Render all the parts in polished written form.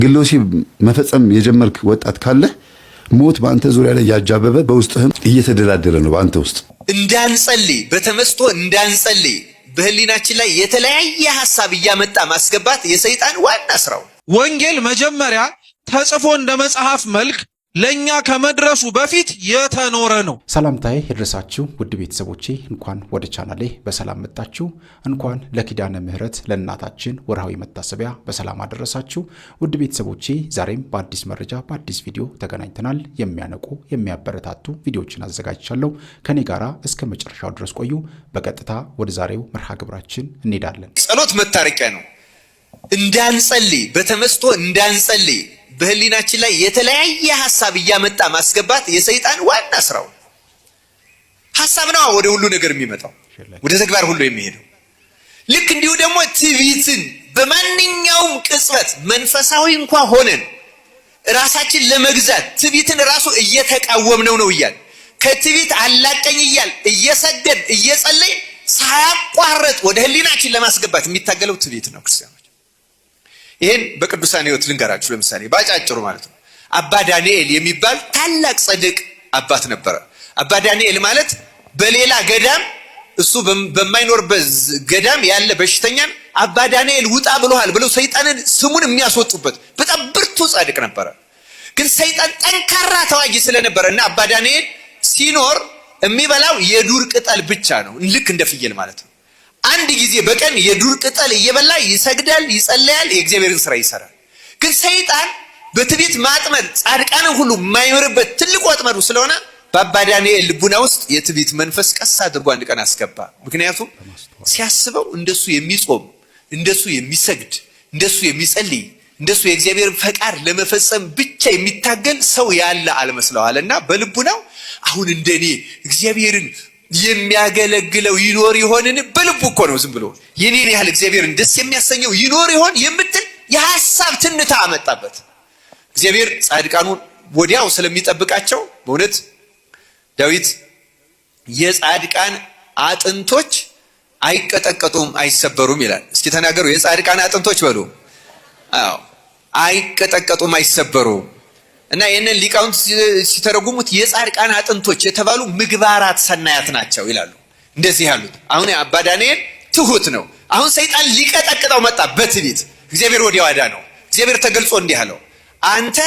ግሎሲ መፈጸም የጀመርክ ወጣት ካለ ሞት በአንተ ዙሪያ ላይ ያጃበበ በውስጥህም እየተደላደለ ነው። በአንተ ውስጥ እንዳንጸልይ በተመስጦ እንዳንጸልይ በህሊናችን ላይ የተለያየ ሐሳብ እያመጣ ማስገባት የሰይጣን ዋና ስራው። ወንጌል መጀመሪያ ተጽፎ እንደ መጽሐፍ መልክ ለኛ ከመድረሱ በፊት የተኖረ ነው። ሰላምታዬ ይድረሳችሁ ውድ ቤተሰቦቼ፣ እንኳን ወደ ቻናሌ በሰላም መጣችሁ። እንኳን ለኪዳነ ምህረት ለእናታችን ወርሃዊ መታሰቢያ በሰላም አደረሳችሁ። ውድ ቤተሰቦቼ፣ ዛሬም በአዲስ መረጃ በአዲስ ቪዲዮ ተገናኝተናል። የሚያነቁ የሚያበረታቱ ቪዲዮዎችን አዘጋጅቻለሁ። ከኔ ጋራ እስከ መጨረሻው ድረስ ቆዩ። በቀጥታ ወደ ዛሬው መርሃ ግብራችን እንሄዳለን። ጸሎት መታረቂያ ነው። እንዳንጸልይ በተመስጦ እንዳንጸልይ በህሊናችን ላይ የተለያየ ሐሳብ እያመጣ ማስገባት የሰይጣን ዋና ስራው። ሐሳብ ነው ወደ ሁሉ ነገር የሚመጣው፣ ወደ ተግባር ሁሉ የሚሄደው። ልክ እንዲሁ ደግሞ ትዕቢትን በማንኛውም ቅጽበት መንፈሳዊ እንኳን ሆነን ራሳችን ለመግዛት ትዕቢትን ራሱ እየተቃወምነው ነው እያል ከትዕቢት አላቀኝ እያል እየሰገድ እየጸለይ ሳያቋርጥ ወደ ህሊናችን ለማስገባት የሚታገለው ትዕቢት ነው። ክርስቲያኖች ይሄን በቅዱሳን ሕይወት ልንገራችሁ። ለምሳሌ ባጫጭሩ ማለት ነው። አባ ዳንኤል የሚባል ታላቅ ጻድቅ አባት ነበረ። አባ ዳንኤል ማለት በሌላ ገዳም እሱ በማይኖርበት ገዳም ያለ በሽተኛን አባ ዳንኤል ውጣ ብለዋል ብለው ሰይጣንን ስሙን የሚያስወጡበት በጣም ብርቱ ጻድቅ ነበረ። ግን ሰይጣን ጠንካራ ተዋጊ ስለነበረ እና አባ ዳንኤል ሲኖር የሚበላው የዱር ቅጠል ብቻ ነው፣ ልክ እንደ ፍየል ማለት ነው። አንድ ጊዜ በቀን የዱር ቅጠል እየበላ ይሰግዳል፣ ይጸልያል፣ የእግዚአብሔርን ስራ ይሰራል። ግን ሰይጣን በትዕቢት ማጥመድ ጻድቃንን ሁሉ የማይምርበት ትልቅ ወጥመዱ ስለሆነ በአባ ዳንኤል ልቡና ውስጥ የትዕቢት መንፈስ ቀስ አድርጎ አንድ ቀን አስገባ። ምክንያቱም ሲያስበው እንደሱ የሚጾም እንደሱ የሚሰግድ እንደሱ የሚጸልይ እንደሱ የእግዚአብሔርን ፈቃድ ለመፈጸም ብቻ የሚታገል ሰው ያለ አልመስለዋልና በልቡናው አሁን እንደኔ እግዚአብሔርን የሚያገለግለው ይኖር ይሆንን? በልቡ እኮ ነው ዝም ብሎ የኔን ያህል እግዚአብሔርን ደስ የሚያሰኘው ይኖር ይሆን የምትል የሐሳብ ትንታ አመጣበት። እግዚአብሔር ጻድቃኑን ወዲያው ስለሚጠብቃቸው በእውነት ዳዊት የጻድቃን አጥንቶች አይቀጠቀጡም አይሰበሩም ይላል። እስኪ ተናገሩ፣ የጻድቃን አጥንቶች በሉ። አዎ አይቀጠቀጡም አይሰበሩም። እና ይህንን ሊቃውንት ሲተረጉሙት የጻድቃን አጥንቶች የተባሉ ምግባራት ሰናያት ናቸው ይላሉ። እንደዚህ ያሉት አሁን አባ ዳንኤል ትሁት ነው። አሁን ሰይጣን ሊቀጠቅጠው መጣ በትዕቢት። እግዚአብሔር ወዲያው አዳነው። እግዚአብሔር ተገልጾ እንዲህ አለው፣ አንተ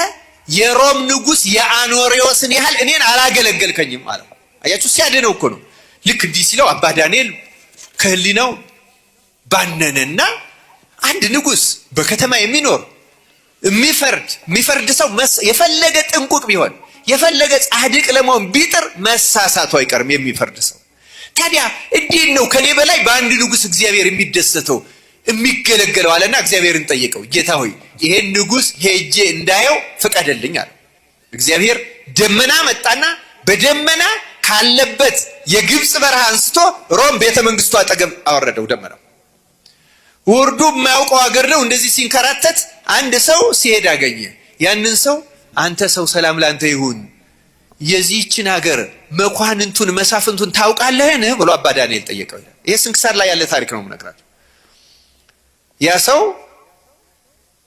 የሮም ንጉሥ የአኖሬዎስን ያህል እኔን አላገለገልከኝም አለው። አያችሁ፣ ሲያድነው እኮ ነው። ልክ እንዲህ ሲለው አባ ዳንኤል ከህሊናው ባነነና አንድ ንጉሥ በከተማ የሚኖር የሚፈርድ ሰው የፈለገ ጥንቁቅ ቢሆን የፈለገ ጻድቅ ለመሆን ቢጥር መሳሳቱ አይቀርም የሚፈርድ ሰው። ታዲያ እንዴት ነው ከኔ በላይ በአንድ ንጉሥ እግዚአብሔር የሚደሰተው የሚገለገለው አለና እግዚአብሔርን ጠየቀው። ጌታ ሆይ ይሄን ንጉሥ ሄጄ እንዳየው ፍቀድልኝ አለ። እግዚአብሔር ደመና መጣና በደመና ካለበት የግብፅ በረሃ አንስቶ ሮም ቤተ መንግስቱ አጠገብ አወረደው። ደመናው ወርዶ የማያውቀው ሀገር ነው። እንደዚህ ሲንከራተት አንድ ሰው ሲሄድ አገኘ። ያንን ሰው አንተ ሰው ሰላም ላንተ ይሁን፣ የዚህችን ሀገር መኳንንቱን መሳፍንቱን ታውቃለህን ብሎ አባ ዳንኤል ጠየቀው። ይሄ ስንክሳር ላይ ያለ ታሪክ ነው የምነግራችሁ። ያ ሰው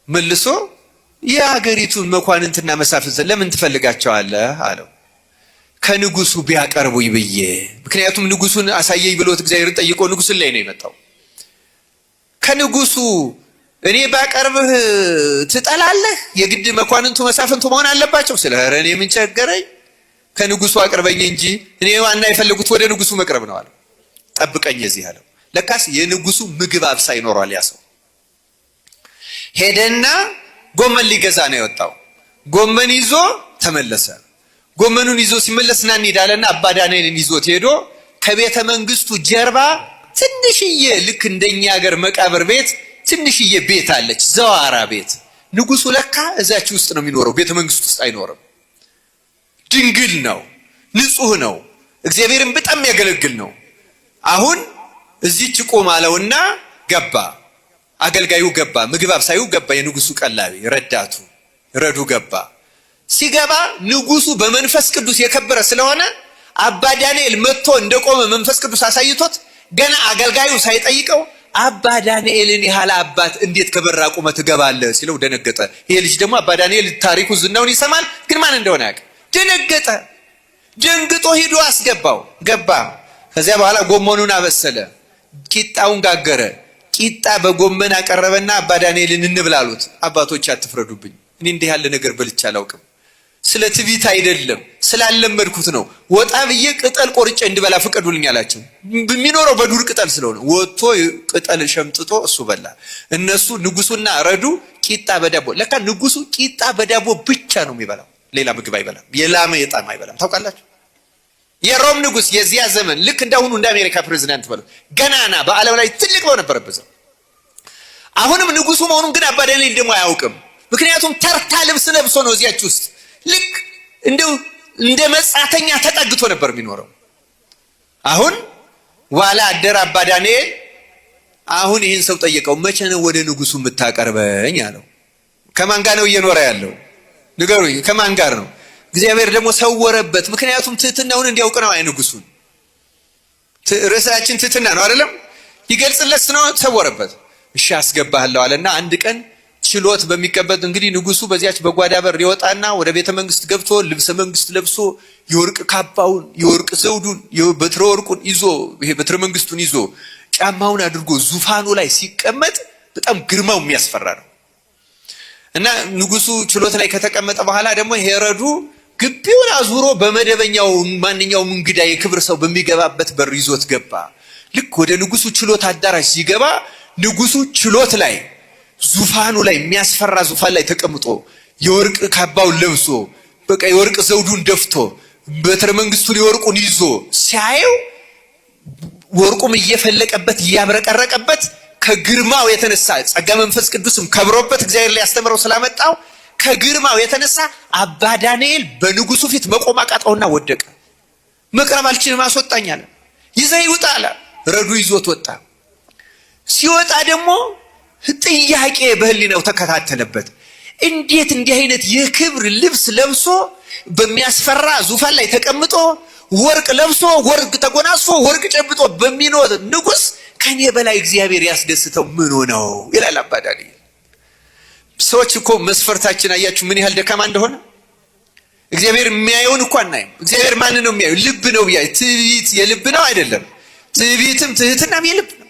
መልሶ የሀገሪቱን መኳንንትና መሳፍንት ለምን ትፈልጋቸዋለህ አለው። ከንጉሱ ቢያቀርቡኝ ብዬ። ምክንያቱም ንጉሱን አሳየኝ ብሎት እግዚአብሔርን ጠይቆ ንጉሱን ላይ ነው የመጣው። ከንጉሱ እኔ ባቀርብህ ትጠላለህ? የግድ መኳንንቱ መሳፍንቱ መሆን አለባቸው? ስለ ኧረ እኔ ምን ቸገረኝ፣ ከንጉሱ አቅርበኝ እንጂ እኔ ዋና የፈለጉት ወደ ንጉሱ መቅረብ ነው አለው። ጠብቀኝ እዚህ አለው። ለካስ የንጉሱ ምግብ አብሳይ ይኖራል። ያ ሰው ሄደና ጎመን ሊገዛ ነው የወጣው። ጎመን ይዞ ተመለሰ። ጎመኑን ይዞ ሲመለስና እንሄዳለና አባ ዳንኤልን ይዞት ሄዶ ከቤተ መንግስቱ ጀርባ ትንሽዬ ልክ እንደኛ ሀገር መቃብር ቤት ትንሽዬ ቤት አለች፣ ዘዋራ ቤት። ንጉሱ ለካ እዛች ውስጥ ነው የሚኖረው፣ ቤተ መንግስት ውስጥ አይኖርም። ድንግል ነው፣ ንጹህ ነው፣ እግዚአብሔርን በጣም ያገለግል ነው። አሁን እዚች ቆም አለውና ገባ። አገልጋዩ ገባ፣ ምግብ አብሳዩ ገባ፣ የንጉሱ ቀላቢ ረዳቱ ረዱ ገባ። ሲገባ ንጉሱ በመንፈስ ቅዱስ የከበረ ስለሆነ አባ ዳንኤል መጥቶ እንደቆመ መንፈስ ቅዱስ አሳይቶት ገና አገልጋዩ ሳይጠይቀው አባ ዳንኤልን ያህል አባት እንዴት ከበራ ቁመህ ትገባለህ ሲለው ደነገጠ። ይሄ ልጅ ደግሞ አባ ዳንኤል ታሪኩ ዝናውን ይሰማል፣ ግን ማን እንደሆነ ያውቅ። ደነገጠ። ደንግጦ ሄዶ አስገባው። ገባ። ከዚያ በኋላ ጎመኑን አበሰለ፣ ቂጣውን ጋገረ። ቂጣ በጎመን አቀረበና አባ ዳንኤልን እንብላሉት። አባቶች አትፍረዱብኝ፣ እኔ እንዲህ ያለ ነገር በልቼ አላውቅም። ስለ ትዕቢት አይደለም፣ ስላለመድኩት ነው። ወጣ ብዬ ቅጠል ቆርጬ እንድበላ ፍቀዱልኝ አላቸው። የሚኖረው በዱር ቅጠል ስለሆነ ወጥቶ ቅጠል ሸምጥቶ እሱ በላ። እነሱ ንጉሱና ረዱ ቂጣ በዳቦ። ለካ ንጉሱ ቂጣ በዳቦ ብቻ ነው የሚበላው፣ ሌላ ምግብ አይበላም። የላመ የጣም አይበላም። ታውቃላችሁ? የሮም ንጉስ የዚያ ዘመን ልክ እንዳሁኑ እንደ አሜሪካ ፕሬዝዳንት በለው ገናና በዓለም ላይ ትልቅ ነው ነበረበት። አሁንም ንጉሱ መሆኑን ግን አባ ዳንኤል ደግሞ አያውቅም። ምክንያቱም ተርታ ልብስ ለብሶ ነው እዚያች ውስጥ ልክ እንደው እንደ መጻተኛ ተጠግቶ ነበር የሚኖረው። አሁን ዋላ አደር አባ ዳንኤል አሁን ይህን ሰው ጠየቀው፣ መቼ ነው ወደ ንጉሱ የምታቀርበኝ አለው። ከማን ጋር ነው እየኖረ ያለው ንገሩኝ፣ ከማን ጋር ነው? እግዚአብሔር ደግሞ ሰወረበት። ምክንያቱም ትህትናውን እንዲያውቅ ነው። ንጉሱን ርዕሳችን ትህትና ነው አይደለም? ይገልጽለት ነው፣ ሰወረበት። እሺ አስገባለሁ አለና አንድ ቀን ችሎት በሚቀበል እንግዲህ ንጉሱ በዚያች በጓዳ በር ይወጣና ወደ ቤተ መንግስት ገብቶ ልብሰ መንግስት ለብሶ የወርቅ ካባውን የወርቅ ዘውዱን የበትረ ወርቁን ይዞ ይሄ በትረ መንግስቱን ይዞ ጫማውን አድርጎ ዙፋኑ ላይ ሲቀመጥ በጣም ግርማው የሚያስፈራ ነው። እና ንጉሱ ችሎት ላይ ከተቀመጠ በኋላ ደግሞ ሄሮዱ ግቢውን አዙሮ በመደበኛው ማንኛውም እንግዳ የክብር ሰው በሚገባበት በር ይዞት ገባ። ልክ ወደ ንጉሱ ችሎት አዳራሽ ሲገባ ንጉሱ ችሎት ላይ ዙፋኑ ላይ የሚያስፈራ ዙፋን ላይ ተቀምጦ የወርቅ ካባውን ለብሶ በቃ የወርቅ ዘውዱን ደፍቶ በትረ መንግስቱን የወርቁን ይዞ ሲያየው ወርቁም እየፈለቀበት እያብረቀረቀበት ከግርማው የተነሳ ጸጋ መንፈስ ቅዱስም ከብሮበት እግዚአብሔር ሊያስተምረው ስላመጣው ከግርማው የተነሳ አባ ዳንኤል በንጉሱ ፊት መቆም አቃተውና ወደቀ። መቅረብ አልችልም አስወጣኝ አለ። ይዘህ ይውጣ አለ። ረዱ ይዞት ወጣ። ሲወጣ ደግሞ ጥያቄ በህሊናው ተከታተለበት። እንዴት እንዲህ አይነት የክብር ልብስ ለብሶ በሚያስፈራ ዙፋን ላይ ተቀምጦ ወርቅ ለብሶ ወርቅ ተጎናጽፎ ወርቅ ጨብጦ በሚኖር ንጉስ ከኔ በላይ እግዚአብሔር ያስደስተው ምን ነው ይላል አባ ዳንኤል። ሰዎች እኮ መስፈርታችን አያችሁ ምን ያህል ደካማ እንደሆነ። እግዚአብሔር የሚያየውን እኮ አናይም። እግዚአብሔር ማን ነው የሚያየው? ልብ ነው ቢያይ። ትዕቢት የልብ ነው አይደለም? ትዕቢትም ትህትናም የልብ ነው።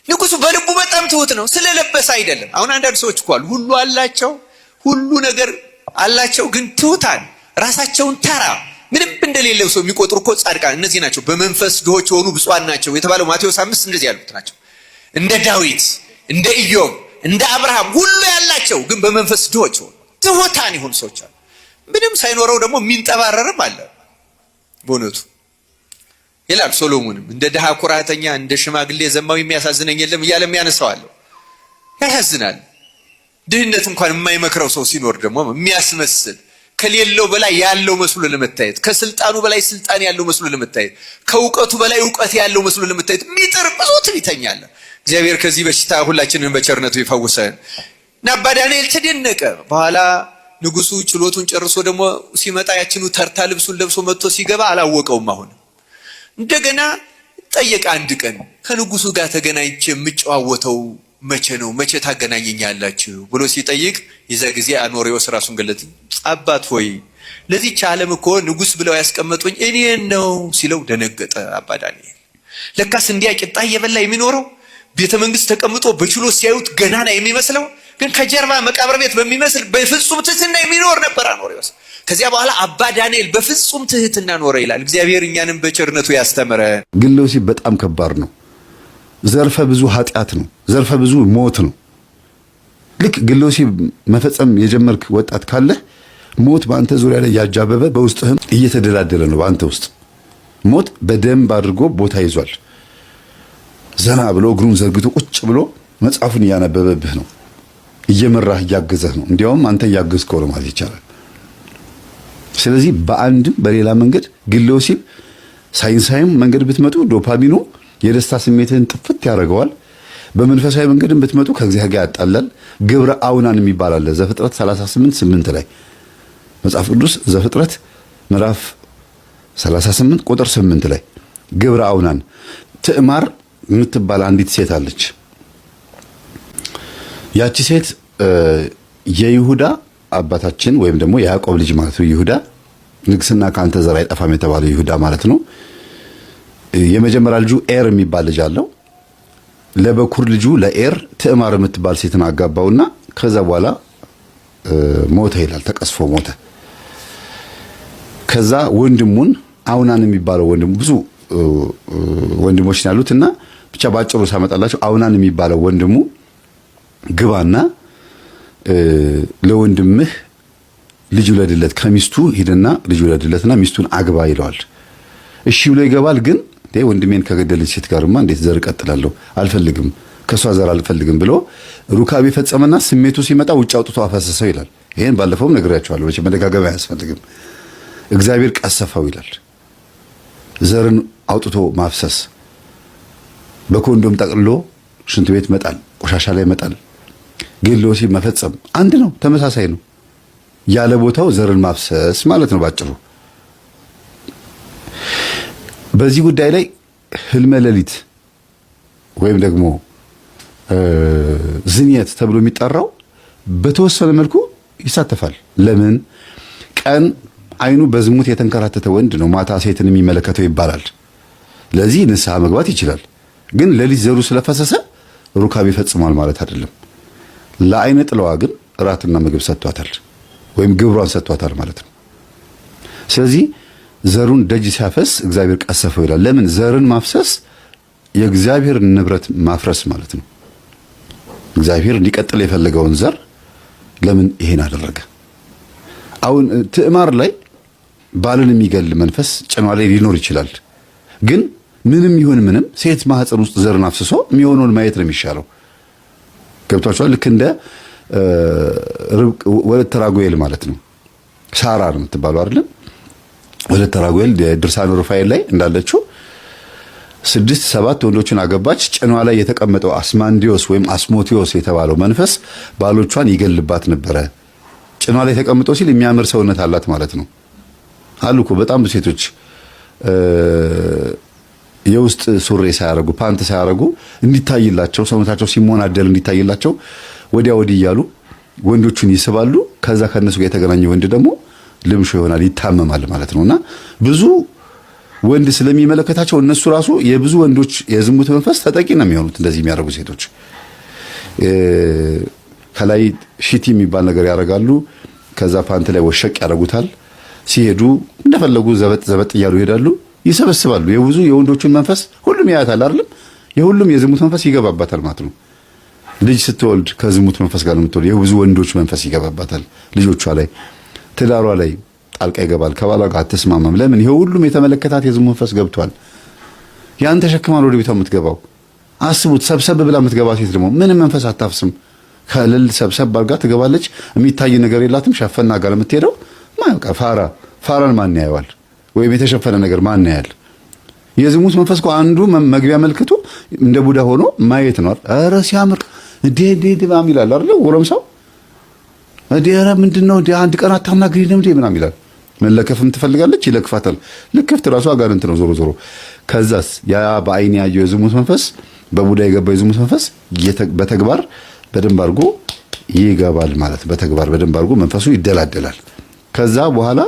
ንጉሱ በልቡ በጣም ትሁት ነው፣ ስለለበሰ አይደለም። አሁን አንዳንድ ሰዎች እኮ አሉ ሁሉ አላቸው፣ ሁሉ ነገር አላቸው፣ ግን ትሁታን ራሳቸውን ተራ ምንም እንደሌለው ሰው የሚቆጥሩ እኮ ጻድቃን እነዚህ ናቸው። በመንፈስ ድሆች የሆኑ ብፁዓን ናቸው የተባለው ማቴዎስ 5 እንደዚህ ያሉት ናቸው። እንደ ዳዊት፣ እንደ ኢዮብ፣ እንደ አብርሃም ሁሉ ያላቸው ግን በመንፈስ ድሆች ሆኑ ትሁታን ይሁን ሰዎች አሉ። ምንም ሳይኖረው ደግሞ የሚንጠባረርም አለ በእውነቱ ይላል ሶሎሞንም። እንደ ድሃ ኩራተኛ እንደ ሽማግሌ ዘማዊ የሚያሳዝነኝ የለም እያለ የሚያነሳዋለሁ። ያሳዝናል። ድህነት እንኳን የማይመክረው ሰው ሲኖር ደግሞ የሚያስመስል ከሌለው በላይ ያለው መስሎ ለመታየት፣ ከስልጣኑ በላይ ስልጣን ያለው መስሎ ለመታየት፣ ከእውቀቱ በላይ እውቀት ያለው መስሎ ለመታየት የሚጥር ብዙ ትዕቢተኛ አለ። እግዚአብሔር ከዚህ በሽታ ሁላችንን በቸርነቱ ይፈውሰን። እና አባ ዳንኤል ተደነቀ። በኋላ ንጉሱ ችሎቱን ጨርሶ ደግሞ ሲመጣ ያችኑ ተርታ ልብሱን ለብሶ መጥቶ ሲገባ አላወቀውም። አሁን እንደገና ጠየቀ። አንድ ቀን ከንጉሱ ጋር ተገናኝቼ የምጨዋወተው መቼ ነው? መቼ ታገናኘኛላችሁ ብሎ ሲጠይቅ የዛ ጊዜ አኖሬዎስ ራሱን ገለጥ። አባት ሆይ ለዚህች ዓለም እኮ ንጉስ ብለው ያስቀመጡኝ እኔን ነው ሲለው ደነገጠ አባ ዳንኤል። ለካስ እንዲያ ቂጣ እየበላ የሚኖረው ቤተ መንግስት ተቀምጦ በችሎት ሲያዩት ገናና የሚመስለው ግን ከጀርባ መቃብር ቤት በሚመስል በፍጹም ትህትና የሚኖር ነበር አኖሬዎስ። ከዚያ በኋላ አባ ዳንኤል በፍጹም ትህትና ኖረ ይላል። እግዚአብሔር እኛንም በቸርነቱ ያስተምረ። ግለ ወሲብ በጣም ከባድ ነው። ዘርፈ ብዙ ኃጢአት ነው። ዘርፈ ብዙ ሞት ነው። ልክ ግለ ወሲብ መፈጸም የጀመርክ ወጣት ካለ ሞት በአንተ ዙሪያ ላይ ያጃበበ በውስጥህም እየተደላደለ ነው። በአንተ ውስጥ ሞት በደንብ አድርጎ ቦታ ይዟል። ዘና ብሎ እግሩን ዘርግቶ ቁጭ ብሎ መጽሐፉን እያነበበብህ ነው። እየመራህ እያገዘህ ነው። እንዲያውም አንተ እያገዝከው ነው ማለት ይቻላል። ስለዚህ በአንድም በሌላ መንገድ ግለ ወሲብ ሳይንሳዊም መንገድ ብትመጡ ዶፓሚኑ የደስታ ስሜትህን ጥፍት ያደርገዋል። በመንፈሳዊ መንገድም ብትመጡ ከእግዚአብሔር ጋር ያጣላል። ግብረ አውናን የሚባል አለ። ዘፍጥረት 38:8 ላይ መጽሐፍ ቅዱስ ዘፍጥረት ምዕራፍ 38 ቁጥር 8 ላይ ግብረ አውናን ትዕማር የምትባል አንዲት ሴት አለች። ያቺ ሴት የይሁዳ አባታችን ወይም ደግሞ የያዕቆብ ልጅ ማለት ነው። ይሁዳ ንግስና ካንተ ዘር አይጠፋም የተባለው ይሁዳ ማለት ነው። የመጀመሪያ ልጁ ኤር የሚባል ልጅ አለው። ለበኩር ልጁ ለኤር ትዕማር የምትባል ሴትን አጋባውና ከዛ በኋላ ሞተ ይላል። ተቀስፎ ሞተ። ከዛ ወንድሙን አውናን የሚባለው ወንድሙ ብዙ ወንድሞች ያሉትና ብቻ ባጭሩ ሳመጣላችሁ አውናን የሚባለው ወንድሙ ግባና ለወንድምህ ልጅ ውለድለት፣ ከሚስቱ ሂድና ልጅ ውለድለትና ሚስቱን አግባ ይለዋል። እሺ ብሎ ይገባል። ግን ወንድሜን ከገደለች ሴት ጋርማ እንዴት ዘር እቀጥላለሁ? አልፈልግም፣ ከሷ ዘር አልፈልግም ብሎ ሩካቤ ፈጸመና ስሜቱ ሲመጣ ውጭ አውጥቶ አፈሰሰው ይላል። ይሄን ባለፈውም ነግሬያቸዋለሁ። መደጋገም አያስፈልግም። እግዚአብሔር ቀሰፈው ይላል። ዘርን አውጥቶ ማፍሰስ፣ በኮንዶም ጠቅልሎ ሽንት ቤት መጣል፣ ቆሻሻ ላይ መጣል፣ ግል ወሲብ መፈጸም አንድ ነው፣ ተመሳሳይ ነው። ያለ ቦታው ዘርን ማፍሰስ ማለት ነው ባጭሩ። በዚህ ጉዳይ ላይ ህልመ ሌሊት ወይም ደግሞ ዝንየት ተብሎ የሚጠራው በተወሰነ መልኩ ይሳተፋል። ለምን? ቀን አይኑ በዝሙት የተንከራተተ ወንድ ነው ማታ ሴትን የሚመለከተው ይባላል። ለዚህ ንስሐ መግባት ይችላል። ግን ሌሊት ዘሩ ስለፈሰሰ ሩካቤ ይፈጽማል ማለት አይደለም። ለአይነ ጥለዋ ግን እራትና ምግብ ሰጥቷታል ወይም ግብሯን ሰጥቷታል ማለት ነው። ስለዚህ ዘሩን ደጅ ሲያፈስ እግዚአብሔር ቀሰፈው ይላል። ለምን? ዘርን ማፍሰስ የእግዚአብሔር ንብረት ማፍረስ ማለት ነው። እግዚአብሔር እንዲቀጥል የፈለገውን ዘር ለምን ይሄን አደረገ? አሁን ትዕማር ላይ ባልን የሚገል መንፈስ ጭኗ ላይ ሊኖር ይችላል። ግን ምንም ይሁን ምንም ሴት ማህፀን ውስጥ ዘርን አፍስሶ የሚሆነውን ማየት ነው የሚሻለው። ገብቷችኋል? ልክ እንደ ወለተ ራጉኤል ማለት ነው። ሳራ ነው የምትባለው አይደለም? ወለተ ራጉኤል ድርሳነ ሩፋኤል ላይ እንዳለችው 6-7 ወንዶችን አገባች። ጭኗ ላይ የተቀመጠው አስማንዲዮስ ወይም አስሞቲዮስ የተባለው መንፈስ ባሎቿን ይገልባት ነበረ። ጭኗ ላይ ተቀምጦ ሲል የሚያምር ሰውነት አላት ማለት ነው። አሉ እኮ በጣም ብዙ ሴቶች የውስጥ ሱሪ ሳያረጉ ፓንት ሳያረጉ እንዲታይላቸው ሰውነታቸው ሲሞናደል እንዲታይላቸው ወዲያ ወዲህ እያሉ ወንዶቹን ይስባሉ። ከዛ ከነሱ ጋር የተገናኘ ወንድ ደግሞ ልምሾ ይሆናል፣ ይታመማል ማለት ነውና ብዙ ወንድ ስለሚመለከታቸው እነሱ ራሱ የብዙ ወንዶች የዝሙት መንፈስ ተጠቂ ነው የሚሆኑት። እንደዚህ የሚያደርጉ ሴቶች ከላይ ሺቲ የሚባል ነገር ያደርጋሉ። ከዛ ፓንት ላይ ወሸቅ ያደርጉታል። ሲሄዱ እንደፈለጉ ዘበጥ እያሉ ይሄዳሉ፣ ይሰበስባሉ። የብዙ የወንዶችን መንፈስ ሁሉም ያያታል አይደለም? የሁሉም የዝሙት መንፈስ ይገባባታል ማለት ነው። ልጅ ስትወልድ ከዝሙት መንፈስ ጋር ነው የምትወልድ። የብዙ ወንዶች መንፈስ ይገባባታል። ልጆቿ ላይ፣ ትዳሯ ላይ ጣልቃ ይገባል። ከባሏ ጋር አትስማማም። ለምን? ይሄ ሁሉም የተመለከታት የዝሙት መንፈስ ገብቷል። ያን ተሸክማን ወደ ቤቷ የምትገባው አስቡት። ሰብሰብ ብላ የምትገባ ሴት ደግሞ ምንም መንፈስ አታፍስም። ከልል ሰብሰብ አድርጋ ትገባለች። የሚታይ ነገር የላትም። ሸፈና ጋር የምትሄደው ማይወቃ ፋራን ማን ያየዋል? ወይም የተሸፈነ ነገር ማን ያያል? የዝሙት መንፈስ እኮ አንዱ መግቢያ መልክቱ እንደ ቡዳ ሆኖ ማየት ነው። ኧረ ሲያምር እንዴ ማም ይላል አይደል? ጎረምሳው ኧረ ምንድነው አንድ ቀን አታናግሪንም እንዴ ምናምን ይላል። መለከፍም ትፈልጋለች፣ ይለክፋታል። ልክፍት ራሱ አጋንንት ነው ዞሮ ዞሮ። ከዛስ ያ በአይን ያየው የዝሙት መንፈስ በቡዳ የገባው የዝሙት መንፈስ በተግባር በደንብ አድርጎ ይገባል ማለት። በተግባር በደንብ አድርጎ መንፈሱ ይደላደላል። ከዛ በኋላ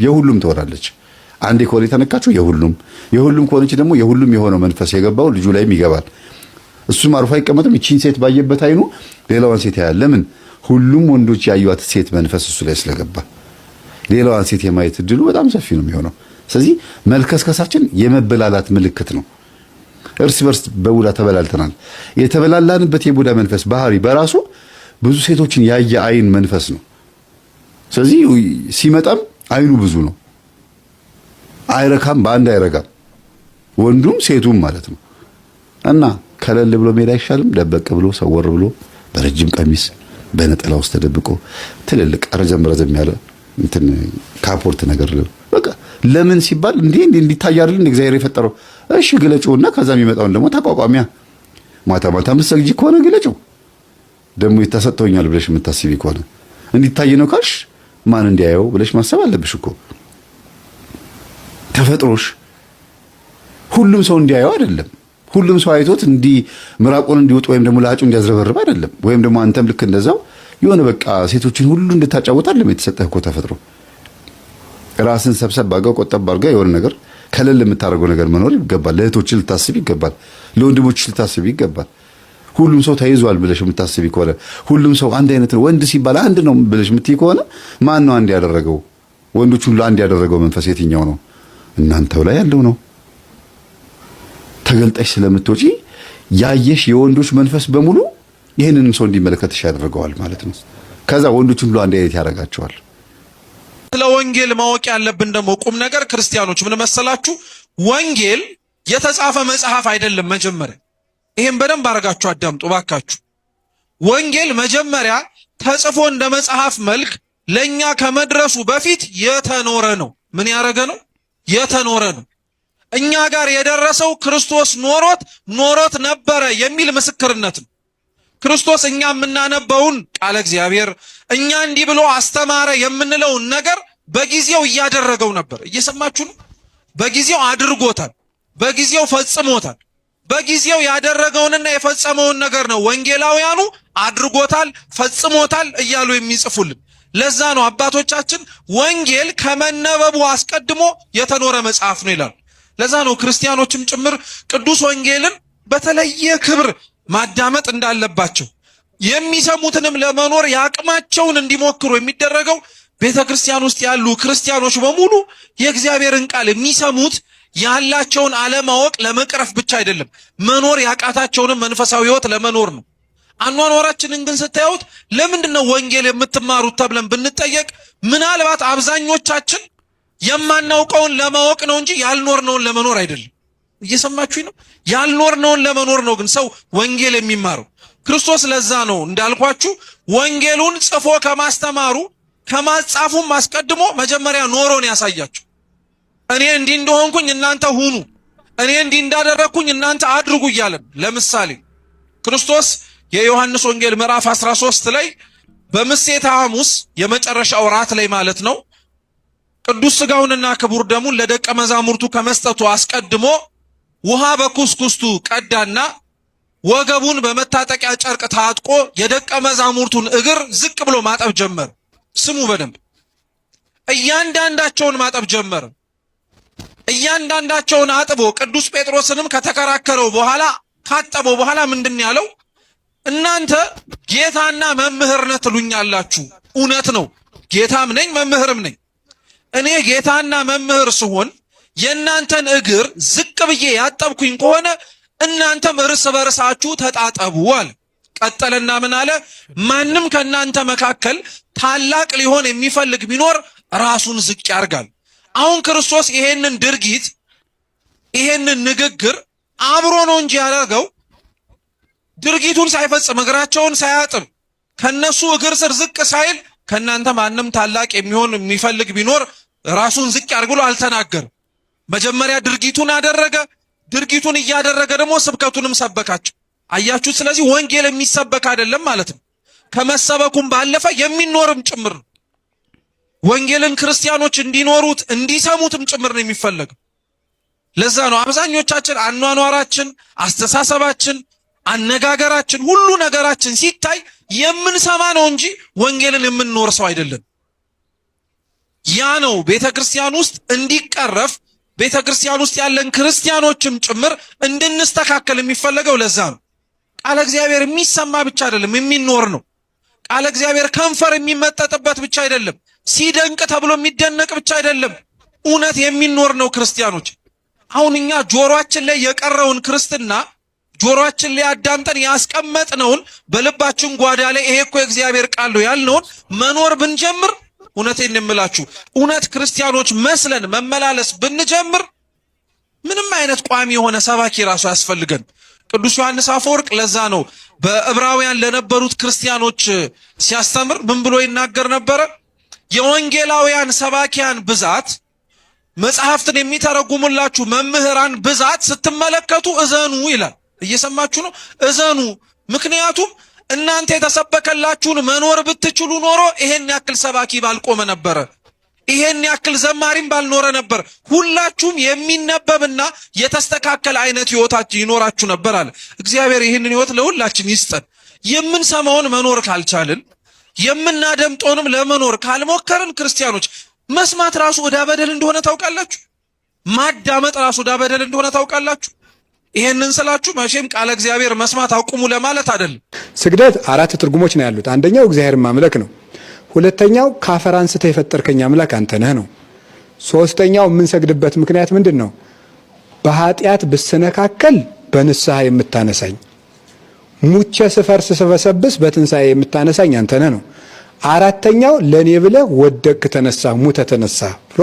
የሁሉም ትሆናለች። አንዴ ከሆነ የተነካችው የሁሉም ከሆነች ደግሞ የሁሉም የሆነው መንፈስ የገባው ልጁ ላይም ይገባል። እሱም አርፎ አይቀመጥም። እቺን ሴት ባየበት አይኑ ሌላዋን ሴት ያያል። ለምን? ሁሉም ወንዶች ያዩት ሴት መንፈስ እሱ ላይ ስለገባ ሌላዋን ሴት የማየት እድሉ በጣም ሰፊ ነው የሚሆነው። ስለዚህ መልከስከሳችን የመበላላት ምልክት ነው። እርስ በርስ በቡዳ ተበላልተናል። የተበላላንበት የቡዳ መንፈስ ባህሪ በራሱ ብዙ ሴቶችን ያየ አይን መንፈስ ነው። ስለዚህ ሲመጣም አይኑ ብዙ ነው። አይረካም፣ በአንድ አይረጋም። ወንዱም ሴቱም ማለት ነው። እና ከለል ብሎ መሄድ አይሻልም? ደበቅ ብሎ ሰወር ብሎ በረጅም ቀሚስ በነጠላ ውስጥ ተደብቆ ትልልቅ ረዘም ያለ እንትን ካፖርት ነገር በቃ ለምን ሲባል እንዲታይ አይደል እግዚአብሔር የፈጠረው። እሺ ግለጪውና ከዛ የሚመጣውን ደግሞ ተቋቋሚያ ማታ ምትሰግጂ ከሆነ ግለጪው። ደግሞ ይተሰጥቶኛል ብለሽ የምታስቢ ከሆነ እንዲታይ ነው ካልሽ ማን እንዲያየው ብለሽ ማሰብ አለብሽ እኮ። ተፈጥሮሽ ሁሉም ሰው እንዲያየው አይደለም። ሁሉም ሰው አይቶት እንዲህ ምራቁን እንዲወጥ ወይም ደግሞ ላጩ እንዲያዝረበርብ አይደለም። ወይም ደግሞ አንተም ልክ እንደዛው የሆነ በቃ ሴቶችን ሁሉ እንድታጫወት አይደለም የተሰጠህ እኮ ተፈጥሮ። ራስን ሰብሰብ አድርገው ቆጠብ አድርገው የሆነ ነገር ከለል የምታደርገው ነገር መኖር ይገባል። ለእህቶችህ ልታስብ ይገባል። ለወንድሞችህ ልታስብ ይገባል። ሁሉም ሰው ተይዟል ብለሽ የምታስቢ ከሆነ ሁሉም ሰው አንድ አይነት ነው፣ ወንድ ሲባል አንድ ነው ብለሽ የምትይ ከሆነ ማን ነው አንድ ያደረገው? ወንዶች ሁሉ አንድ ያደረገው መንፈስ የትኛው ነው? እናንተው ላይ ያለው ነው። ተገልጠሽ ስለምትወጪ ያየሽ የወንዶች መንፈስ በሙሉ ይህንን ሰው እንዲመለከትሽ ያደርገዋል ማለት ነው። ከዛ ወንዶች ሁሉ አንድ አይነት ያደርጋቸዋል። ስለ ወንጌል ማወቅ ያለብን ደግሞ ቁም ነገር ክርስቲያኖች ምን መሰላችሁ? ወንጌል የተጻፈ መጽሐፍ አይደለም። መጀመሪያ ይሄን በደንብ አድርጋችሁ አዳምጡ ባካችሁ። ወንጌል መጀመሪያ ተጽፎ እንደ መጽሐፍ መልክ ለኛ ከመድረሱ በፊት የተኖረ ነው። ምን ያደረገ ነው? የተኖረ ነው። እኛ ጋር የደረሰው ክርስቶስ ኖሮት ነበረ የሚል ምስክርነት ነው። ክርስቶስ እኛ የምናነበውን ቃለ እግዚአብሔር እኛ እንዲህ ብሎ አስተማረ የምንለውን ነገር በጊዜው እያደረገው ነበር። እየሰማችሁ ነው? በጊዜው አድርጎታል። በጊዜው ፈጽሞታል። በጊዜው ያደረገውንና የፈጸመውን ነገር ነው ወንጌላውያኑ አድርጎታል፣ ፈጽሞታል እያሉ የሚጽፉልን። ለዛ ነው አባቶቻችን ወንጌል ከመነበቡ አስቀድሞ የተኖረ መጽሐፍ ነው ይላሉ። ለዛ ነው ክርስቲያኖችም ጭምር ቅዱስ ወንጌልን በተለየ ክብር ማዳመጥ እንዳለባቸው የሚሰሙትንም ለመኖር ያቅማቸውን እንዲሞክሩ የሚደረገው ቤተክርስቲያን ውስጥ ያሉ ክርስቲያኖች በሙሉ የእግዚአብሔርን ቃል የሚሰሙት ያላቸውን አለማወቅ ለመቅረፍ ብቻ አይደለም፣ መኖር ያቃታቸውንም መንፈሳዊ ሕይወት ለመኖር ነው። አኗኗራችንን ግን ስታዩት ለምንድነው ወንጌል የምትማሩት ተብለን ብንጠየቅ ምናልባት አብዛኞቻችን የማናውቀውን ለማወቅ ነው እንጂ ያልኖርነውን ለመኖር አይደለም። እየሰማችሁኝ ነው? ያልኖርነውን ለመኖር ነው ግን ሰው ወንጌል የሚማረው። ክርስቶስ ለዛ ነው እንዳልኳችሁ ወንጌሉን ጽፎ ከማስተማሩ ከማጻፉም አስቀድሞ መጀመሪያ ኖሮን ያሳያችሁ። እኔ እንዲህ እንደሆንኩኝ እናንተ ሁኑ፣ እኔ እንዲህ እንዳደረግኩኝ እናንተ አድርጉ እያለን። ለምሳሌ ክርስቶስ የዮሐንስ ወንጌል ምዕራፍ 13 ላይ በምሴተ ሐሙስ የመጨረሻው ራት ላይ ማለት ነው ቅዱስ ሥጋውንና ክቡር ደሙን ለደቀ መዛሙርቱ ከመስጠቱ አስቀድሞ ውሃ በኩስኩስቱ ቀዳና ወገቡን በመታጠቂያ ጨርቅ ታጥቆ የደቀ መዛሙርቱን እግር ዝቅ ብሎ ማጠብ ጀመረ። ስሙ በደንብ እያንዳንዳቸውን ማጠብ ጀመረ። እያንዳንዳቸውን አጥቦ ቅዱስ ጴጥሮስንም ከተከራከረው በኋላ ካጠበው በኋላ ምንድን ያለው? እናንተ ጌታና መምህር ነህ ትሉኛላችሁ። እውነት ነው፣ ጌታም ነኝ መምህርም ነኝ። እኔ ጌታና መምህር ስሆን የእናንተን እግር ዝቅ ብዬ ያጠብኩኝ ከሆነ እናንተም እርስ በርሳችሁ ተጣጠቡ አለ። ቀጠለና ምን አለ? ማንም ከእናንተ መካከል ታላቅ ሊሆን የሚፈልግ ቢኖር ራሱን ዝቅ ያርጋል። አሁን ክርስቶስ ይሄንን ድርጊት ይሄንን ንግግር አብሮ ነው እንጂ ያደረገው ድርጊቱን ሳይፈጽም እግራቸውን ሳያጥብ ከነሱ እግር ስር ዝቅ ሳይል ከእናንተ ማንም ታላቅ የሚሆን የሚፈልግ ቢኖር ራሱን ዝቅ ያርግ ብሎ አልተናገርም። መጀመሪያ ድርጊቱን አደረገ። ድርጊቱን እያደረገ ደግሞ ስብከቱንም ሰበካቸው። አያችሁ? ስለዚህ ወንጌል የሚሰበክ አይደለም ማለት ነው። ከመሰበኩም ባለፈ የሚኖርም ጭምር ነው። ወንጌልን ክርስቲያኖች እንዲኖሩት እንዲሰሙትም ጭምር ነው የሚፈለገው። ለዛ ነው አብዛኞቻችን አኗኗራችን፣ አስተሳሰባችን፣ አነጋገራችን፣ ሁሉ ነገራችን ሲታይ የምንሰማ ነው እንጂ ወንጌልን የምንኖር ሰው አይደለም። ያ ነው ቤተክርስቲያን ውስጥ እንዲቀረፍ ቤተክርስቲያን ውስጥ ያለን ክርስቲያኖችም ጭምር እንድንስተካከል የሚፈለገው። ለዛ ነው ቃለ እግዚአብሔር የሚሰማ ብቻ አይደለም የሚኖር ነው። ቃለ እግዚአብሔር ከንፈር የሚመጠጥበት ብቻ አይደለም፣ ሲደንቅ ተብሎ የሚደነቅ ብቻ አይደለም፣ እውነት የሚኖር ነው ክርስቲያኖች። አሁን እኛ ጆሮአችን ላይ የቀረውን ክርስትና ጆሮአችን ላይ አዳምጠን ያስቀመጥነውን በልባችን ጓዳ ላይ ይሄ እኮ የእግዚአብሔር ቃል ነው ያልነውን መኖር ብንጀምር፣ እውነቴን የምላችሁ እውነት ክርስቲያኖች መስለን መመላለስ ብንጀምር ምንም አይነት ቋሚ የሆነ ሰባኪ ራሱ ያስፈልገን። ቅዱስ ዮሐንስ አፈወርቅ ለዛ ነው በዕብራውያን ለነበሩት ክርስቲያኖች ሲያስተምር ምን ብሎ ይናገር ነበረ? የወንጌላውያን ሰባኪያን ብዛት፣ መጽሐፍትን የሚተረጉሙላችሁ መምህራን ብዛት ስትመለከቱ እዘኑ ይላል። እየሰማችሁ ነው? እዘኑ። ምክንያቱም እናንተ የተሰበከላችሁን መኖር ብትችሉ ኖሮ ይሄን ያክል ሰባኪ ባልቆመ ነበረ። ይሄን ያክል ዘማሪም ባልኖረ ነበር። ሁላችሁም የሚነበብና የተስተካከለ አይነት ህይወታችሁ ይኖራችሁ ነበር አለ እግዚአብሔር። ይህንን ህይወት ለሁላችን ይስጠን። የምንሰማውን መኖር ካልቻልን የምናደምጠውንም ለመኖር ካልሞከርን ክርስቲያኖች መስማት ራሱ ዕዳ በደል እንደሆነ ታውቃላችሁ። ማዳመጥ ራሱ ዕዳ በደል እንደሆነ ታውቃላችሁ። ይሄንን ስላችሁ መቼም ቃለ እግዚአብሔር መስማት አቁሙ ለማለት አይደለም። ስግደት 4 ትርጉሞች ነው ያሉት። አንደኛው እግዚአብሔር ማምለክ ነው። ሁለተኛው ከአፈር አንስተህ የፈጠርከኝ አምላክ አንተ ነህ ነው። ሶስተኛው የምንሰግድበት ምክንያት ምንድን ነው? በኃጢአት ብስነካከል በንስሐ የምታነሳኝ፣ ሙቼ ስፈርስ ስበሰብስ በትንሣኤ የምታነሳኝ አንተ ነህ ነው። አራተኛው ለኔ ብለህ ወደቅ ተነሳ ሙተ ተነሳ ብሎ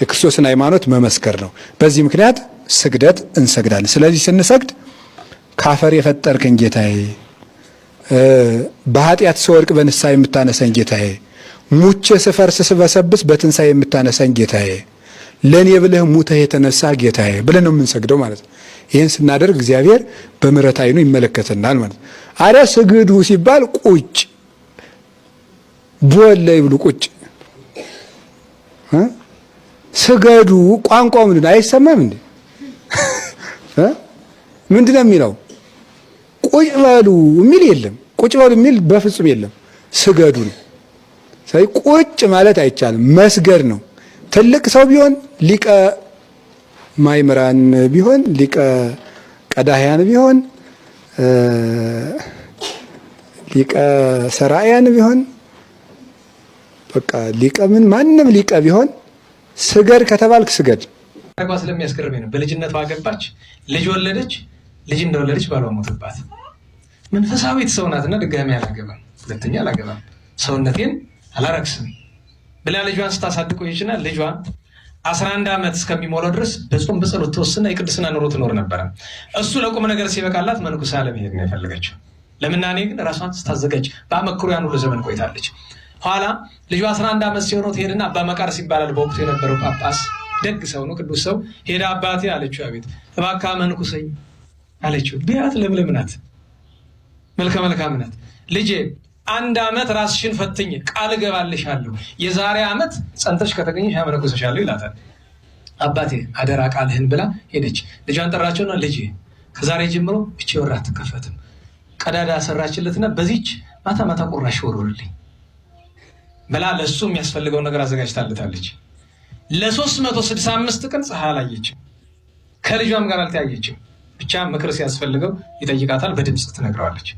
የክርስቶስን ሃይማኖት መመስከር ነው። በዚህ ምክንያት ስግደት እንሰግዳለን። ስለዚህ ስንሰግድ ካፈር የፈጠርከኝ ጌታዬ፣ በኃጢአት ስወድቅ በንስሐ የምታነሳኝ ጌታዬ፣ ሙቼ ስፈርስ ስበሰብስ በትንሣኤ የምታነሳኝ ጌታዬ፣ ለኔ ብለህ ሙተህ የተነሳ ጌታዬ ብለን ነው የምንሰግደው ማለት ነው። ይህን ስናደርግ እግዚአብሔር በምሕረት ዓይኑ ይመለከተናል ማለት ነው። አረ ስግዱ ሲባል ቁጭ ቦለ ይብሉ ቁጭ ስገዱ ቋንቋው ምንድነው? አይሰማም እንዴ? ምንድነው የሚለው? ቁጭ በሉ የሚል የለም። ቁጭ በሉ የሚል በፍጹም የለም። ስገዱ ነው። ስለዚህ ቁጭ ማለት አይቻልም፣ መስገድ ነው። ትልቅ ሰው ቢሆን ሊቀ ማይምራን ቢሆን ሊቀ ቀዳህያን ቢሆን ሊቀ ሰራያን ቢሆን በቃ ሊቀ ምን ማንም ሊቀ ቢሆን ስገድ ከተባልክ ስገድ። አርባ ስለሚያስገርመኝ ነው። በልጅነቷ አገባች፣ ልጅ ወለደች። ልጅ እንደወለደች ባሏ ሞተባት። መንፈሳዊት ሰው ናትና ድጋሚ አላገባም፣ ሁለተኛ አላገባም፣ ሰውነቴን አላረክስም ብላ ልጇን ስታሳድግ ቆየችና ልጇ 11 ዓመት እስከሚሞላው ድረስ በጾም በጸሎት ተወስና የቅድስና ኑሮ ትኖር ነበረ። እሱ ለቁም ነገር ሲበቃላት መንኩሳ ለመሄድ ነው የፈለገችው። ለምናኔ ግን ራሷን ስታዘጋጅ በአመክሮ ያን ሁሉ ዘመን ቆይታለች። ኋላ ልጇ 11 ዓመት ሲሆነው ትሄድና አባ መቃርስ ይባላል በወቅቱ የነበረው ጳጳስ፣ ደግ ሰው ነው፣ ቅዱስ ሰው። ሄዳ አባቴ አለችው፣ አቤት እባክህ መንኩሰኝ አለችው። ቢያት ለምለም ናት፣ መልከ መልካም ናት። ልጄ 1 ዓመት ራስሽን ፈትኝ፣ ቃል እገባልሻለሁ፣ የዛሬ ዓመት ጸንተሽ ከተገኘሽ ያመነኩሰሻለሁ ይላታል። አባቴ አደራ ቃልህን ብላ ሄደች። ልጇን ጠራቸውና ልጄ ከዛሬ ጀምሮ እቺ ወር አትከፈትም፣ ቀዳዳ ሰራችለትና በዚች ማታ ማታ ቁራሽ ወርውርልኝ ብላ ለሱ የሚያስፈልገው ነገር አዘጋጅታለታለች። ለ365 ቀን ፀሐይ አላየችም፣ ከልጇም ጋር አልተያየችም። ብቻ ምክር ሲያስፈልገው ይጠይቃታል፣ በድምፅ ትነግረዋለች።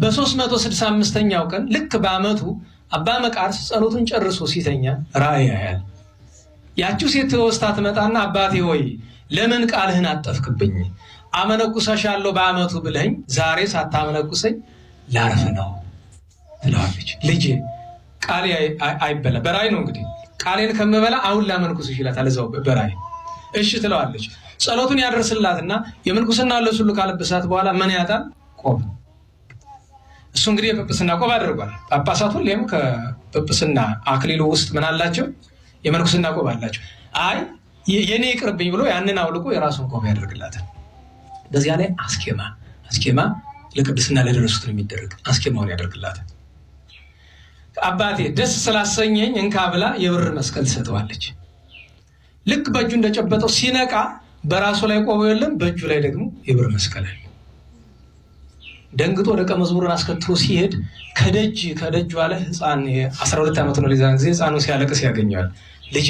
በ365ኛው ቀን ልክ በዓመቱ አባ መቃርስ ጸሎቱን ጨርሶ ሲተኛ ራእይ ያያል። ያቺው ሴት ተወስታ ትመጣና አባቴ ሆይ ለምን ቃልህን አጠፍክብኝ? አመነኩሰሻለሁ በዓመቱ ብለኝ ዛሬ ሳታመነኩሰኝ ላርፍ ነው ትለዋለች። ልጄ ቃሌ አይበላ፣ በራእይ ነው እንግዲህ፣ ቃሌን ከምበላ አሁን ላመንኩስሽ ይላታል እዛው በራእይ። እሺ ትለዋለች። ጸሎቱን ያደርስላትና የምንኩስና ልብስ ሁሉ ካለበሳት በኋላ ምን ያጣል? ቆብ። እሱ እንግዲህ የጵጵስና ቆብ አድርጓል። ጳጳሳት ሁሌም ከጵጵስና አክሊሉ ውስጥ ምን አላቸው? የምንኩስና ቆብ አላቸው። አይ የኔ ይቅርብኝ ብሎ ያንን አውልቆ የራሱን ቆብ ያደርግላታል። በዚያ ላይ አስኬማ ለቅድስና ለደረሱት ነው የሚደረግ። አስኬማውን ያደርግላታል። አባቴ ደስ ስላሰኘኝ እንካ ብላ የብር መስቀል ትሰጠዋለች። ልክ በእጁ እንደጨበጠው ሲነቃ በራሱ ላይ ቆቦ የለም፣ በእጁ ላይ ደግሞ የብር መስቀል አለ። ደንግጦ ደቀ መዝሙርን አስከትሎ ሲሄድ ከደጁ አለ ሕፃን 12 ዓመት ነው ሊዛን ጊዜ ሕፃኑ ሲያለቅስ ያገኘዋል። ልጄ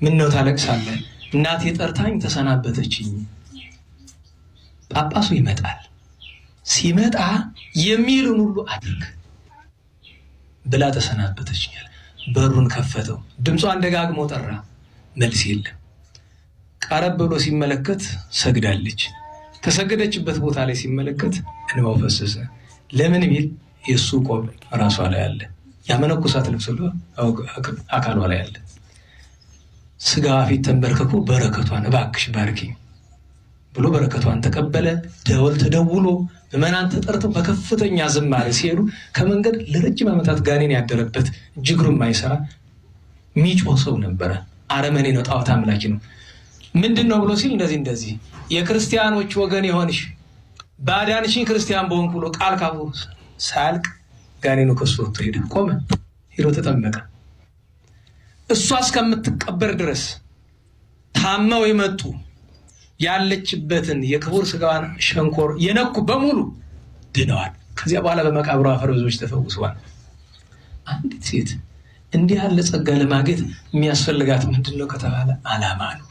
ምን ነው ታለቅሳለህ? እናቴ ጠርታኝ ተሰናበተችኝ። ጳጳሱ ይመጣል፣ ሲመጣ የሚሉን ሁሉ አድርግ ብላ ተሰናበተችኛል። በሩን ከፈተው፣ ድምጿን ደጋግሞ ጠራ፣ መልስ የለም። ቀረብ ብሎ ሲመለከት ሰግዳለች። ከሰገደችበት ቦታ ላይ ሲመለከት እንባው ፈሰሰ። ለምን ቢል የእሱ ቆብ ራሷ ላይ አለ፣ ያመነኩሳት ልብስ ሁሉ አካሏ ላይ አለ። ስጋ ፊት ተንበርክኮ በረከቷን እባክሽ ባርኪኝ ብሎ በረከቷን ተቀበለ። ደወል ተደውሎ ምዕመናን ተጠርተው በከፍተኛ ዝማሬ ሲሄዱ ከመንገድ ለረጅም ዓመታት ጋኔን ያደረበት እጅግሩ የማይሰራ ሚጮህ ሰው ነበረ። አረመኔ ነው፣ ጣዖት አምላኪ ነው። ምንድን ነው ብሎ ሲል እንደዚህ የክርስቲያኖች ወገን የሆንሽ ባዳንሽኝ ክርስቲያን በሆንኩ ብሎ ቃል ካፉ ሳያልቅ ጋኔኑ ከሱ ወጥቶ ሄደ። ቆመ፣ ሄዶ ተጠመቀ። እሷ እስከምትቀበር ድረስ ታመው የመጡ ያለችበትን የክቡር ስጋዋን ሸንኮር የነኩ በሙሉ ድነዋል። ከዚያ በኋላ በመቃብሩ አፈር ብዙዎች ተፈውሰዋል። አንዲት ሴት እንዲህ ያለ ጸጋ ለማግኘት የሚያስፈልጋት ምንድን ነው ከተባለ ዓላማ ነው።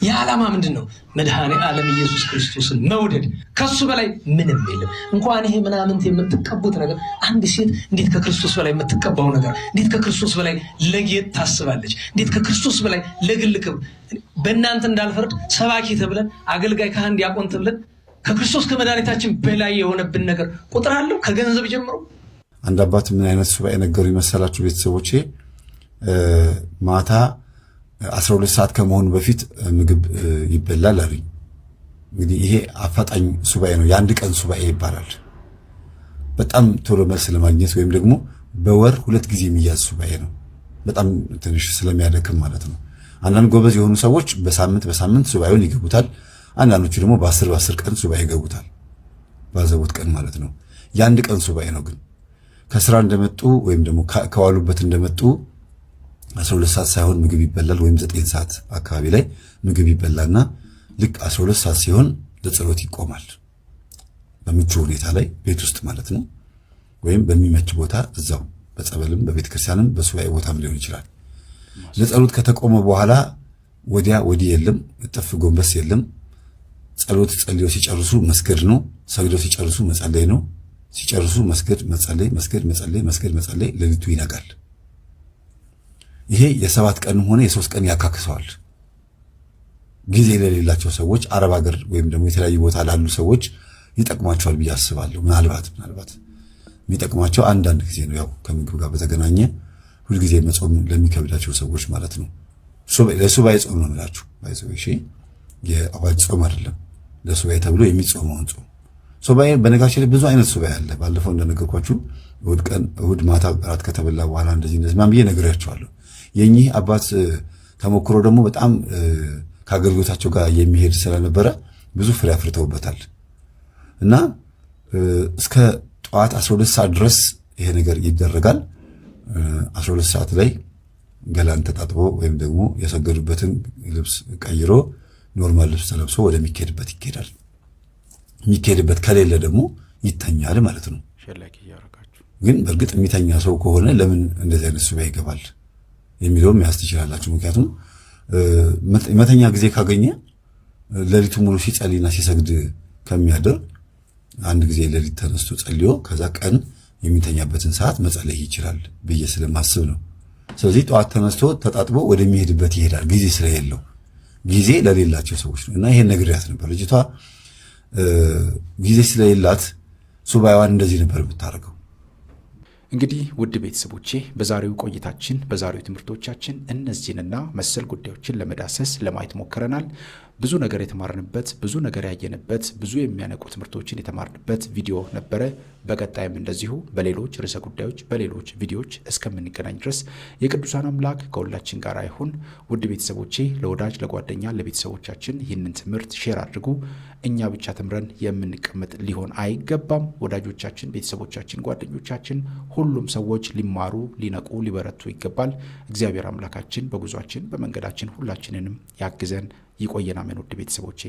የዓላማ ምንድን ነው? መድኃኔ ዓለም ኢየሱስ ክርስቶስን መውደድ። ከሱ በላይ ምንም የለም። እንኳን ይሄ ምናምንት የምትቀቡት ነገር፣ አንድ ሴት እንዴት ከክርስቶስ በላይ የምትቀባው ነገር፣ እንዴት ከክርስቶስ በላይ ለጌጥ ታስባለች፣ እንዴት ከክርስቶስ በላይ ለግል ክብር። በእናንተ እንዳልፈርድ ሰባኪ ተብለን አገልጋይ፣ ካህን፣ ዲያቆን ተብለን ከክርስቶስ ከመድኃኒታችን በላይ የሆነብን ነገር ቁጥር አለው ከገንዘብ ጀምሮ። አንድ አባት ምን አይነት ሱባኤ ነገሩ ይመሰላችሁ ቤተሰቦቼ? ማታ 12 ሰዓት ከመሆኑ በፊት ምግብ ይበላል አሉኝ። እንግዲህ ይሄ አፋጣኝ ሱባኤ ነው፣ የአንድ ቀን ሱባኤ ይባላል። በጣም ቶሎ መልስ ለማግኘት ወይም ደግሞ በወር 2 ጊዜ የሚያዝ ሱባኤ ነው። በጣም ትንሽ ስለሚያደክም ማለት ነው። አንዳንድ ጎበዝ የሆኑ ሰዎች በሳምንት ሱባኤውን ይገቡታል። አንዳንዶቹ ደግሞ በ10 ቀን ሱባኤ ይገቡታል፣ ባዘቦት ቀን ማለት ነው። የአንድ ቀን ሱባኤ ነው። ግን ከስራ እንደመጡ ወይም ደግሞ ከዋሉበት እንደመጡ 12 ሰዓት ሳይሆን ምግብ ይበላል፣ ወይም 9 ሰዓት አካባቢ ላይ ምግብ ይበላና ልክ 12 ሰዓት ሲሆን ለጸሎት ይቆማል። በምቹ ሁኔታ ላይ ቤት ውስጥ ማለት ነው፣ ወይም በሚመች ቦታ እዛው በጸበልም በቤተ ክርስቲያንም በሱባኤ ቦታም ሊሆን ይችላል። ለጸሎት ከተቆመ በኋላ ወዲያ ወዲህ የለም፣ እጥፍ ጎንበስ የለም። ጸሎት ጸልዮ ሲጨርሱ መስገድ ነው። ሰግደው ሲጨርሱ መጸለይ ነው። ሲጨርሱ መስገድ፣ መጸለይ፣ መስገድ፣ መጸለይ፣ መስገድ፣ መጸለይ፣ ሌሊቱ ይነጋል። ይሄ የ7 ቀንም ሆነ የ3 ቀን ያካክሰዋል። ጊዜ ለሌላቸው ሰዎች፣ አረብ ሀገር ወይም ደግሞ የተለያዩ ቦታ ላሉ ሰዎች ይጠቅማቸዋል ብዬ አስባለሁ። ምናልባት የሚጠቅማቸው አንዳንድ ጊዜ ነው። ያው ከምግብ ጋር በተገናኘ ሁልጊዜ መጾም ለሚከብዳቸው ሰዎች ማለት ነው። ለሱባኤ ጾም ነው የምላችሁ። እሺ፣ የአዋጅ ጾም አይደለም። ለሱባኤ ተብሎ የሚጾመውን ጾም። ሱባኤ በነገራችን ላይ ብዙ አይነት ሱባኤ አለ። ባለፈው እንደነገርኳችሁ እሑድ ማታ እራት ከተበላ በኋላ እንደዚህ ማን ብዬ ነግሬያቸዋለሁ። የኚህ አባት ተሞክሮ ደግሞ በጣም ከአገልግሎታቸው ጋር የሚሄድ ስለነበረ ብዙ ፍሬ አፍርተውበታል እና እስከ ጠዋት 12 ሰዓት ድረስ ይሄ ነገር ይደረጋል። 12 ሰዓት ላይ ገላን ተጣጥቦ ወይም ደግሞ የሰገዱበትን ልብስ ቀይሮ ኖርማል ልብስ ተለብሶ ወደሚካሄድበት ይካሄዳል። የሚካሄድበት ከሌለ ደግሞ ይተኛል ማለት ነው። ግን በእርግጥ የሚተኛ ሰው ከሆነ ለምን እንደዚህ አይነት ሱባኤ ይገባል የሚለውም መያዝ ትችላላችሁ። ምክንያቱም መተኛ ጊዜ ካገኘ ሌሊቱ ሙሉ ሲጸልይና ሲሰግድ ከሚያድር አንድ ጊዜ ሌሊት ተነስቶ ጸልዮ ከዛ ቀን የሚተኛበትን ሰዓት መጸለይ ይችላል ብዬ ስለማስብ ነው። ስለዚህ ጠዋት ተነስቶ ተጣጥቦ ወደሚሄድበት ይሄዳል፣ ጊዜ ስለሌለው። ጊዜ ለሌላቸው ሰዎች ነው እና ይሄን ነግሬያት ነበር። ልጅቷ ጊዜ ስለሌላት ሱባኤዋን እንደዚህ ነበር የምታደርገው። እንግዲህ ውድ ቤተሰቦቼ በዛሬው ቆይታችን በዛሬው ትምህርቶቻችን እነዚህንና መሰል ጉዳዮችን ለመዳሰስ ለማየት ሞክረናል። ብዙ ነገር የተማርንበት፣ ብዙ ነገር ያየንበት፣ ብዙ የሚያነቁ ትምህርቶችን የተማርንበት ቪዲዮ ነበረ። በቀጣይም እንደዚሁ በሌሎች ርዕሰ ጉዳዮች በሌሎች ቪዲዮዎች እስከምንገናኝ ድረስ የቅዱሳን አምላክ ከሁላችን ጋር ይሁን። ውድ ቤተሰቦቼ ለወዳጅ ለጓደኛ ለቤተሰቦቻችን ይህንን ትምህርት ሼር አድርጉ። እኛ ብቻ ተምረን የምንቀመጥ ሊሆን አይገባም። ወዳጆቻችን፣ ቤተሰቦቻችን፣ ጓደኞቻችን ሁሉም ሰዎች ሊማሩ ሊነቁ ሊበረቱ ይገባል። እግዚአብሔር አምላካችን በጉዟችን በመንገዳችን ሁላችንንም ያግዘን ይቆየን። አሜን። ውድ ቤተሰቦቼ